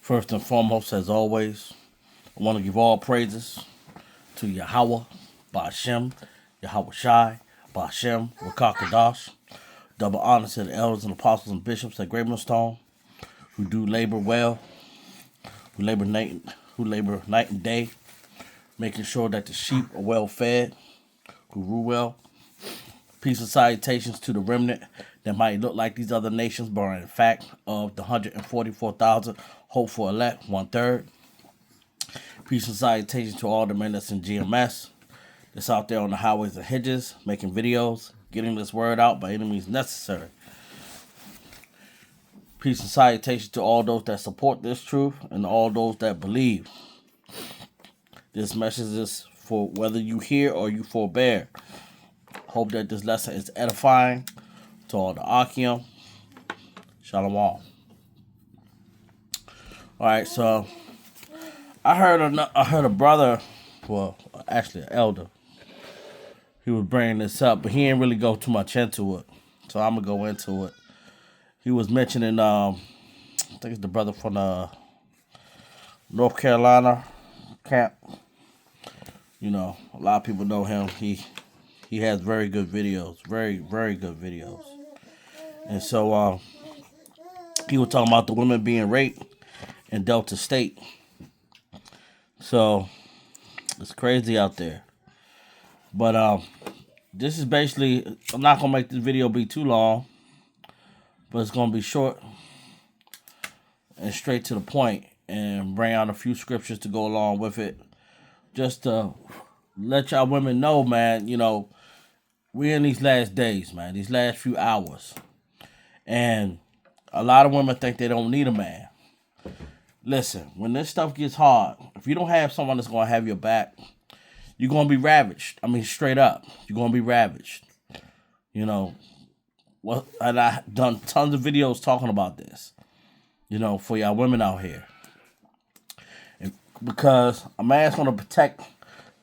First and foremost, as always, I want to give all praises to Yahweh, Ba'ashem, Yahweh Shai, Ba'ashem, Rakakadash. Double honor to the elders and apostles and bishops at Great Millstone who do labor well, who labor night and day, making sure that the sheep are well fed, who rule well. Peace and salutations to the remnant that might look like these other nations, but are in fact of the 144,000 hopeful elect, 1/3. Peace and salutations to all the men that's in GMS, that's out there on the highways and hedges, making videos, getting this word out by any means necessary. Peace and salutations to all those that support this truth and all those that believe. This message is for whether you hear or you forbear. Hope that this lesson is edifying to all the Akim. Shalom. Alright, so I heard a brother, well, actually an elder. He was bringing this up, but he didn't really go too much into it. So I'm gonna go into it. He was mentioning, I think it's the brother from North Carolina camp. You know, a lot of people know him. He has very good videos, very, very good videos. And so he was talking about the women being raped in Delta State. So it's crazy out there. But this is basically, I'm not going to make this video be too long, but it's going to be short and straight to the point and bring out a few scriptures to go along with it. Just to let y'all women know, man, you know, we're in these last days, man, these last few hours. And a lot of women think they don't need a man. Listen, when this stuff gets hard, if you don't have someone that's going to have your back, you're going to be ravaged. I mean, straight up, you're going to be ravaged. You know, well, and I've done tons of videos talking about this, you know, for y'all women out here. And because a man's going to protect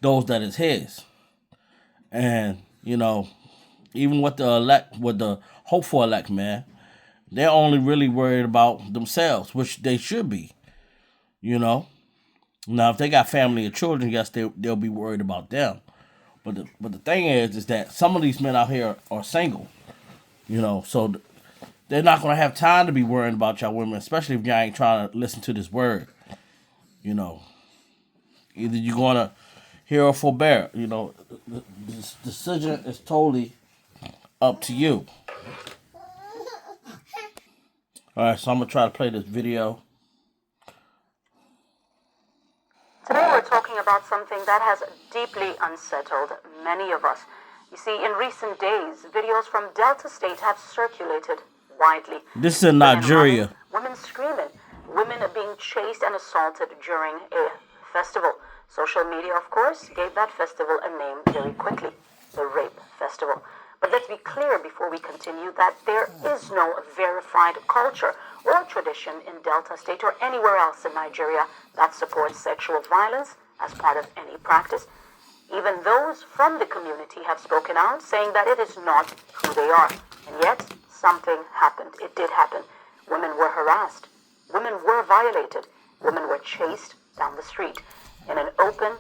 those that is his. And, you know, even with the hopeful elect, man, they're only really worried about themselves, which they should be, you know. Now, if they got family or children, yes, they'll be worried about them. But the thing is that some of these men out here are single, you know, so they're not going to have time to be worrying about y'all women, especially if y'all ain't trying to listen to this word, you know. Either you're going to hear or forbear, you know. This decision is totally up to you. All right, so I'm going to try to play this video. Today we're talking about something that has deeply unsettled many of us. You see, in recent days, videos from Delta State have circulated widely. This is in Nigeria. Women screaming, women being chased and assaulted during a festival. Social media, of course, gave that festival a name very quickly, the Rape Festival. But let's be clear before we continue that there is no verified culture or tradition in Delta State or anywhere else in Nigeria that supports sexual violence as part of any practice. Even those from the community have spoken out, saying that it is not who they are. And yet, something happened. It did happen. Women were harassed. Women were violated. Women were chased down the street in an open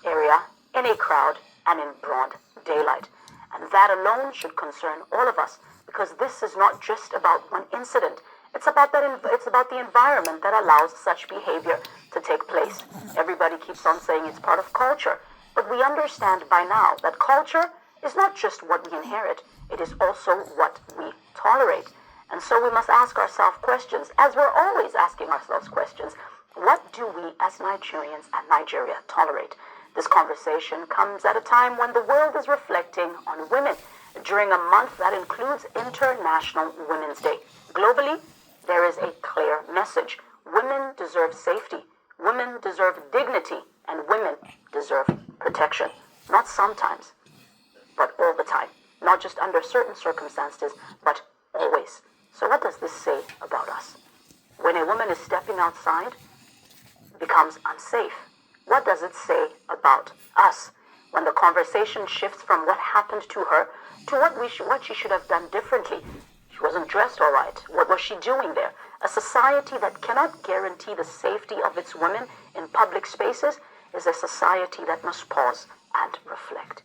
area, in a crowd, and in broad daylight. And that alone should concern all of us, because this is not just about one incident. It's about the environment that allows such behavior to take place. Everybody keeps on saying it's part of culture, but we understand by now that culture is not just what we inherit, it is also what we tolerate. And so we must ask ourselves questions, as we're always asking ourselves questions. What do we as Nigerians and Nigeria tolerate? This conversation comes at a time when the world is reflecting on women during a month that includes International Women's Day. Globally, there is a clear message. Women deserve safety. Women deserve dignity. And women deserve protection. Not sometimes, but all the time. Not just under certain circumstances, but always. So what does this say about us? When a woman is stepping outside, it becomes unsafe. What does it say about us? When the conversation shifts from what happened to her to what she should have done differently. She wasn't dressed all right. What was she doing there? A society that cannot guarantee the safety of its women in public spaces is a society that must pause and reflect.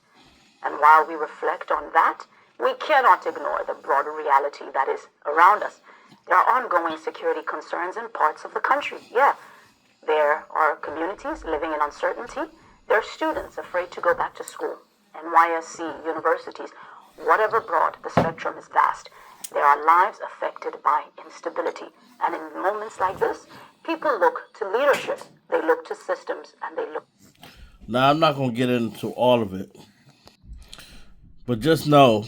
And while we reflect on that, we cannot ignore the broader reality that is around us. There are ongoing security concerns in parts of the country. Yeah, there are communities living in uncertainty. There are students afraid to go back to school. NYSC, universities, whatever broad, the spectrum is vast. There are lives affected by instability. And in moments like this, people look to leadership, they look to systems, and they look. Now, I'm not going to get into all of it, but just know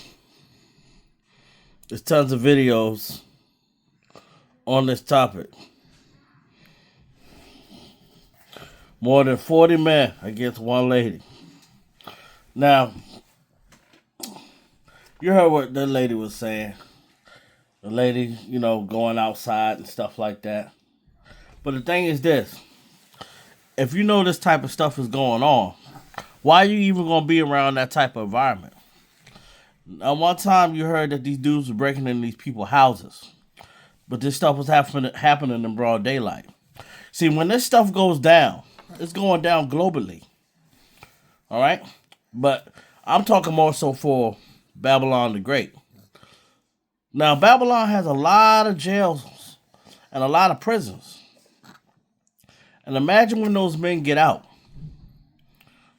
there's tons of videos on this topic. More than 40 men against one lady. Now, you heard what that lady was saying. The lady, going outside and stuff like that. But the thing is this. If you know this type of stuff is going on, why are you even going to be around that type of environment? Now, one time you heard that these dudes were breaking in these people's houses. But this stuff was happening in broad daylight. See, when this stuff goes down, it's going down globally. All right? But I'm talking more so for Babylon the Great. Now, Babylon has a lot of jails and a lot of prisons. And imagine when those men get out.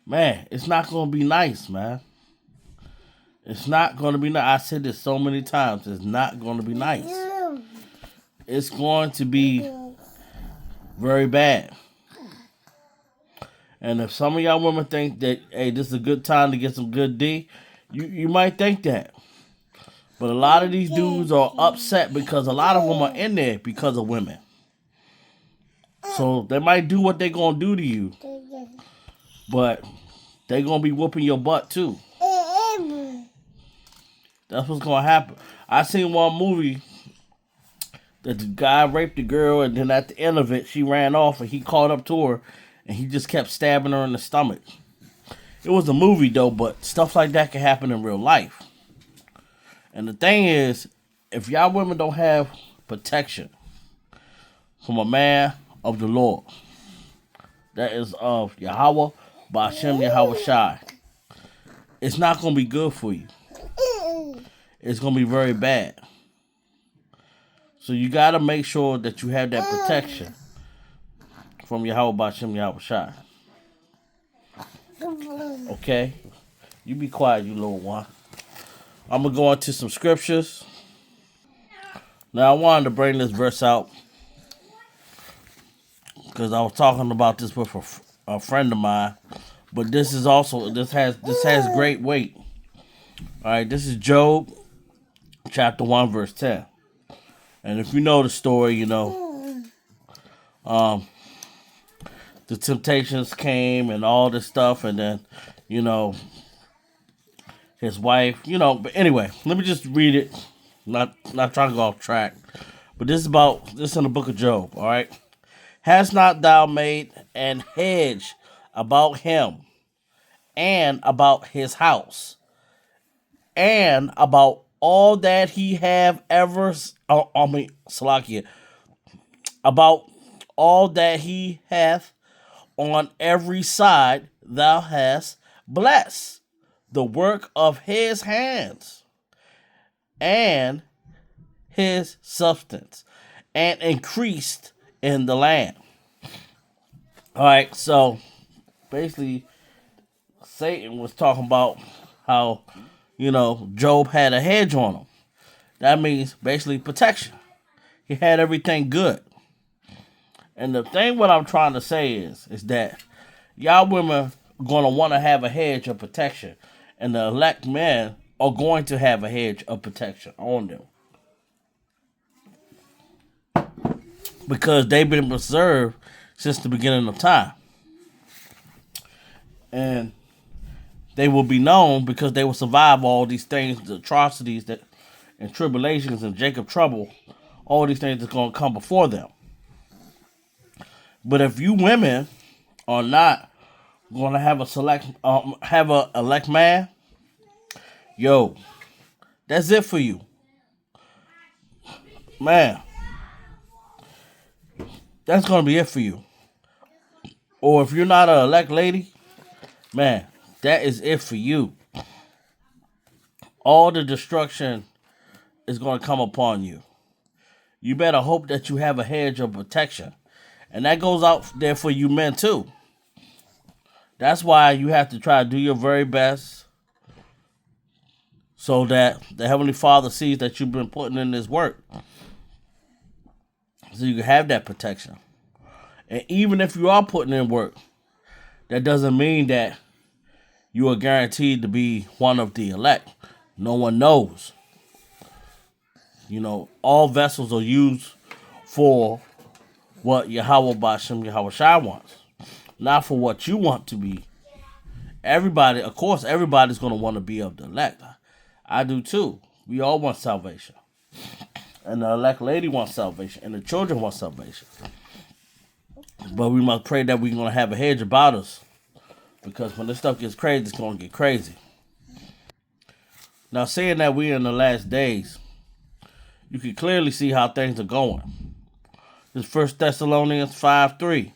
Man, it's not going to be nice, man. It's not going to be nice. I said this so many times. It's not going to be nice. It's going to be very bad. And if some of y'all women think that, hey, this is a good time to get some good D, you might think that. But a lot of these dudes are upset because a lot of them are in there because of women. So they might do what they're going to do to you. But they're going to be whooping your butt too. That's what's going to happen. I seen one movie that the guy raped the girl, and then at the end of it, she ran off, and he caught up to her, and he just kept stabbing her in the stomach. It was a movie, though, but stuff like that can happen in real life. And the thing is, if y'all women don't have protection from a man of the Lord, that is of Yahweh, Ba'ashem Yahweh Shai, it's not going to be good for you. It's going to be very bad. So you got to make sure that you have that protection from Yahweh Ba'ashem Yahweh Shai. Okay? You be quiet, you little one. I'm going to go into some scriptures. Now, I wanted to bring this verse out because I was talking about this with a friend of mine. But this has great weight. All right, this is Job chapter 1, verse 10. And if you know the story, the temptations came and all this stuff, and then, his wife, but anyway, let me just read it. Not trying to go off track. But this is in the book of Job, all right? Has not thou made an hedge about him and about his house and about all that he have ever, Salakia, about all that he hath on every side thou hast blessed the work of his hands and his substance and increased in the land. All right, so basically Satan was talking about how, Job had a hedge on him. That means basically protection. He had everything good. And the thing what I'm trying to say is that y'all women are going to want to have a hedge of protection. And the elect men are going to have a hedge of protection on them. Because they've been preserved since the beginning of time. And they will be known because they will survive all these things, the atrocities and tribulations and Jacob trouble, all these things that's going to come before them. But if you women are not going to have a elect man, that's it for you, man. that's going to be it for you. Or if you're not an elect lady, man, that is it for you. All the destruction is going to come upon you. You better hope that you have a hedge of protection. And that goes out there for you men too. That's why you have to try to do your very best so that the Heavenly Father sees that you've been putting in this work. So you can have that protection. And even if you are putting in work, that doesn't mean that you are guaranteed to be one of the elect. No one knows. You know, all vessels are used for what Yahweh Bashem Yahweh Shai wants, not for what you want to be. Everybody, of course, everybody's going to want to be of the elect. I do too. We all want salvation. And the elect lady wants salvation. And the children want salvation. But we must pray that we're going to have a hedge about us. Because when this stuff gets crazy, it's going to get crazy. Now, saying that we're in the last days, you can clearly see how things are going. This 1 Thessalonians 5:3.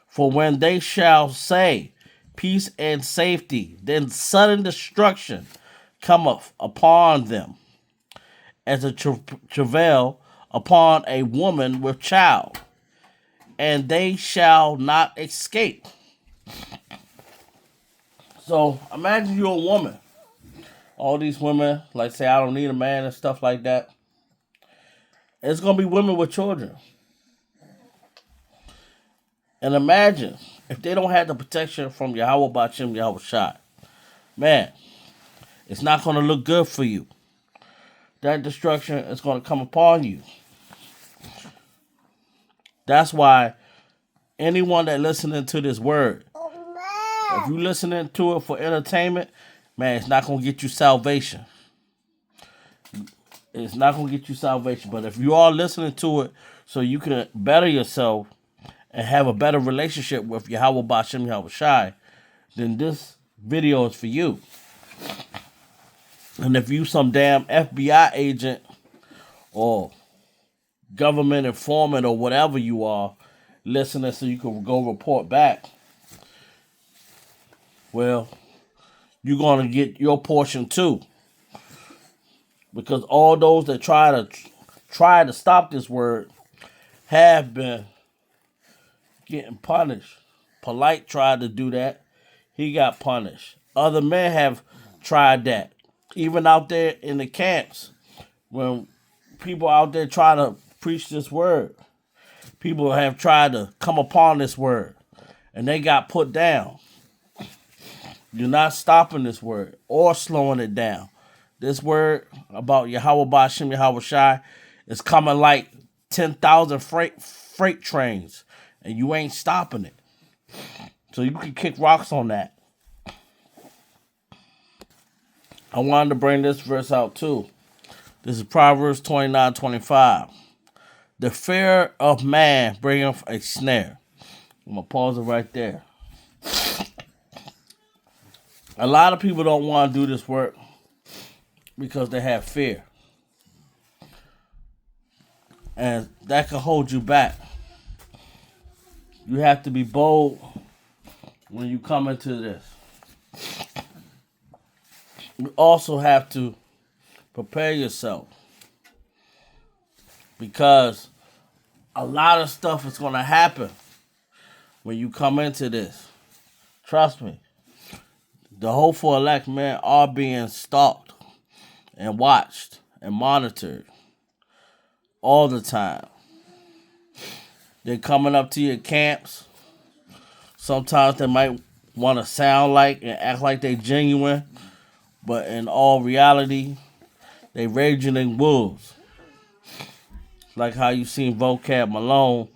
For when they shall say, peace and safety, then sudden destruction cometh upon them, as a travail upon a woman with child, and they shall not escape. So imagine you're a woman. All these women, like say, I don't need a man and stuff like that. It's going to be women with children. And imagine if they don't have the protection from Yahweh Bashem Yahweh Shai. Man, it's not going to look good for you. That destruction is going to come upon you. That's why anyone that listening to this word, if you listening to it for entertainment, man, it's not going to get you salvation. It's not going to get you salvation. But if you are listening to it so you can better yourself and have a better relationship with Yahweh Bashem Yahweh Shai, then this video is for you. And if you some damn FBI agent or government informant or whatever you are listening so you can go report back, well, you're going to get your portion too. Because all those that try to stop this word have been getting punished. Polite tried to do that. He got punished. Other men have tried that. Even out there in the camps, when people out there try to preach this word, people have tried to come upon this word, and they got put down. You're not stopping this word or slowing it down. This word about Yahweh Bashem Yahweh Shai is coming like 10,000 freight trains, and you ain't stopping it. So you can kick rocks on that. I wanted to bring this verse out too. This is Proverbs 29:25. The fear of man bringeth a snare. I'm going to pause it right there. A lot of people don't want to do this work because they have fear. And that can hold you back. You have to be bold when you come into this. You also have to prepare yourself, because a lot of stuff is going to happen when you come into this. Trust me. The hopeful elect men are being stalked and watched and monitored all the time. They're coming up to your camps. Sometimes they might want to sound like and act like they genuine, but in all reality, they raging in wolves. Like how you seen Vocab Malone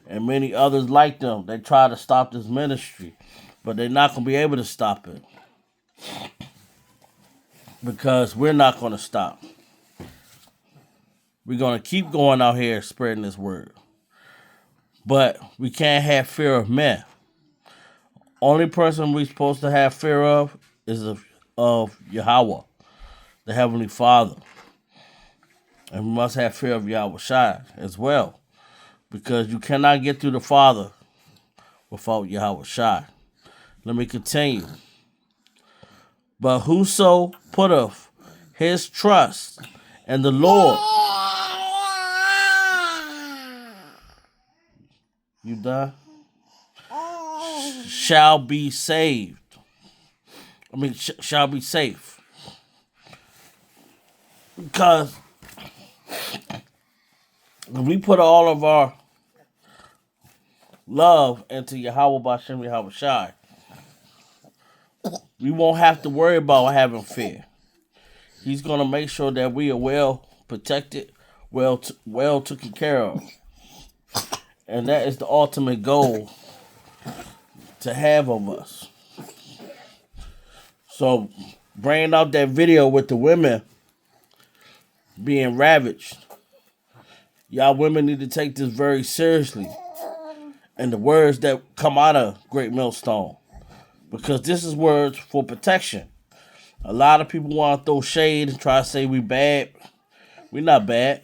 and many others like them. They try to stop this ministry, but they're not going to be able to stop it. Because we're not going to stop. We're going to keep going out here spreading this word. But we can't have fear of men. Only person we're supposed to have fear of is of Yahweh, the Heavenly Father. And we must have fear of Yahweh Shai as well. because you cannot get through the Father without Yahweh Shai. Let me continue. But whoso putteth his trust in the Lord. You done? Shall be saved. Shall be safe. Because if we put all of our love into Yahweh Bashem Yahweh Shai, we won't have to worry about having fear. He's going to make sure that we are well protected, well taken care of. And that is the ultimate goal to have of us. So, bringing out that video with the women being ravaged, y'all women need to take this very seriously. And the words that come out of Great Millstone. Because this is words for protection. A lot of people want to throw shade and try to say we bad. We're not bad.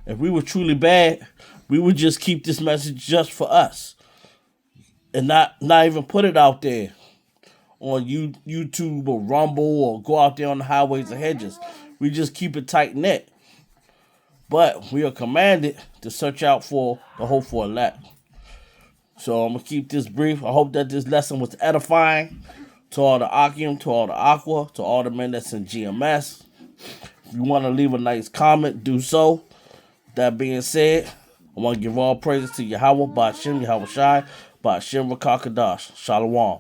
If we were truly bad, we would just keep this message just for us. And not even put it out there on YouTube or Rumble or go out there on the highways and hedges. We just keep it tight-knit. But we are commanded to search out for the hope for elect. So I'm going to keep this brief. I hope that this lesson was edifying to all the Akim, to all the Aqua, to all the men that's in GMS. If you want to leave a nice comment, do so. That being said, I want to give all praises to Yahweh, Ba'ashem, Yahweh Shai, Ba'ashem Rakakadash. Shalom.